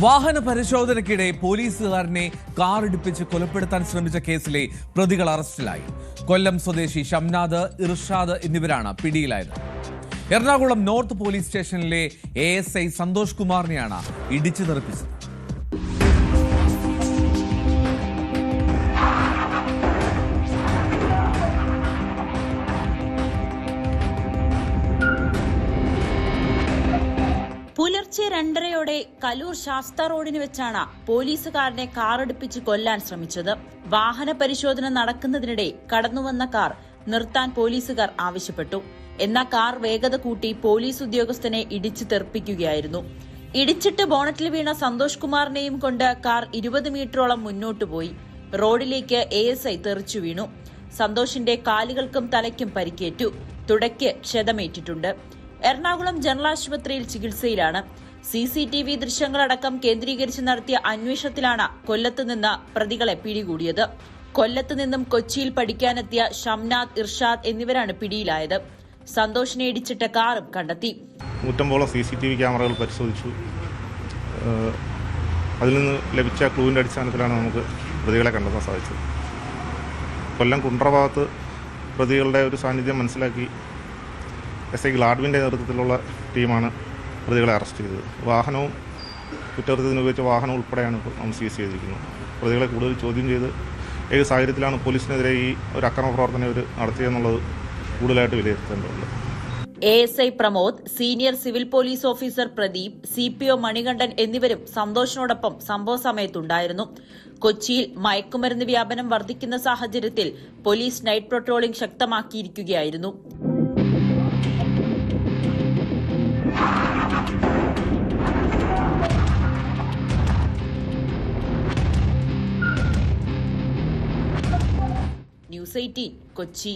വാഹന പരിശോധനയ്ക്കിടെ പോലീസുകാരനെ കാറിടിപ്പിച്ച് കൊലപ്പെടുത്താൻ ശ്രമിച്ച കേസിലെ പ്രതികൾ അറസ്റ്റിലായി. കൊല്ലം സ്വദേശി ഷംനാദ്, ഇർഷാദ് എന്നിവരാണ് പിടിയിലായത്. എറണാകുളം നോർത്ത് പോലീസ് സ്റ്റേഷനിലെ ASI സന്തോഷ് കുമാറിനെയാണ് ഇടിച്ചു തെറിപ്പിച്ചത്. പുലർച്ചെ 2:30 കലൂർ ശാസ്ത റോഡിന് വെച്ചാണ് പോലീസുകാരനെ കാറടിപ്പിച്ച് കൊല്ലാൻ ശ്രമിച്ചത്. വാഹന പരിശോധന നടക്കുന്നതിനിടെ കടന്നുവന്ന കാർ നിർത്താൻ പോലീസുകാർ ആവശ്യപ്പെട്ടു. എന്നാൽ കാർ വേഗത കൂട്ടി പോലീസ് ഉദ്യോഗസ്ഥനെ ഇടിച്ചു തെറിപ്പിക്കുകയായിരുന്നു. ഇടിച്ചിട്ട് ബോണറ്റിൽ വീണ സന്തോഷ് കുമാറിനെയും കൊണ്ട് കാർ 20 മീറ്ററോളം മുന്നോട്ടു പോയി. റോഡിലേക്ക് ASI തെറിച്ചു വീണു. സന്തോഷിന്റെ കാലുകൾക്കും തലയ്ക്കും പരിക്കേറ്റു. തുടയ്ക്ക് ക്ഷതമേറ്റിട്ടുണ്ട്. എറണാകുളം ജനറൽ ആശുപത്രിയിൽ ചികിത്സയിലാണ്. CCTV ദൃശ്യങ്ങളടക്കം കേന്ദ്രീകരിച്ച് നടത്തിയ അന്വേഷണത്തിലാണ് കൊല്ലത്ത് നിന്ന് പ്രതികളെ പിടികൂടിയത്. കൊല്ലത്ത് നിന്നും കൊച്ചിയിൽ പഠിക്കാനെത്തിയ ഷംനാദ്, ഇർഷാദ് എന്നിവരാണ് പിടിയിലായത്. സന്തോഷിനെ ഇടിച്ചിട്ട കാറും കണ്ടെത്തി. 100ഓളം CCTV ക്യാമറകൾ പരിശോധിച്ചു. അതിൽ നിന്ന് ലഭിച്ച ക്ലൂവിൻ്റെ അടിസ്ഥാനത്തിലാണ് നമുക്ക് പ്രതികളെ കണ്ടെത്താൻ സാധിച്ചത്. കൊല്ലം കുണ്ട്ര ഭാഗത്ത് പ്രതികളുടെ ഒരു സാന്നിധ്യം മനസ്സിലാക്കി SI ഗ്ലാഡ്വിൻ്റെ നേതൃത്വത്തിലുള്ള ടീമാണ് പ്രതികളെ അറസ്റ്റ് ചെയ്തത്. വാഹനവും കുറ്റകൃത്യത്തിന് ഉപയോഗിച്ച വാഹനം ഉൾപ്പെടെയാണ് ഇപ്പോൾ നമ്മൾ സീസ് ചെയ്തിരിക്കുന്നത്. പ്രതികളെ കൂടുതൽ ചോദ്യം ചെയ്ത് ഏത് സാഹചര്യത്തിലാണ് പോലീസിനെതിരെ ഈ ഒരു അക്രമ പ്രവർത്തനം ഇവർ നടത്തിയെന്നുള്ളത് കൂടുതലായിട്ട് വിലയിരുത്തേണ്ടതുണ്ട്. ASI Pramod, senior civil police officer Pradeep, CPO Manikandan എന്നിവരും സന്തോഷിനോടൊപ്പം സംഭവ സമയത്തുണ്ടായിരുന്നു. കൊച്ചിയിൽ മയക്കുമരുന്ന് വ്യാപനം വർദ്ധിക്കുന്ന സാഹചര്യത്തിൽ പോലീസ് നൈറ്റ് പട്രോളിംഗ് ശക്തമാക്കിയിരിക്കുകയായിരുന്നു. News 18 കൊച്ചി.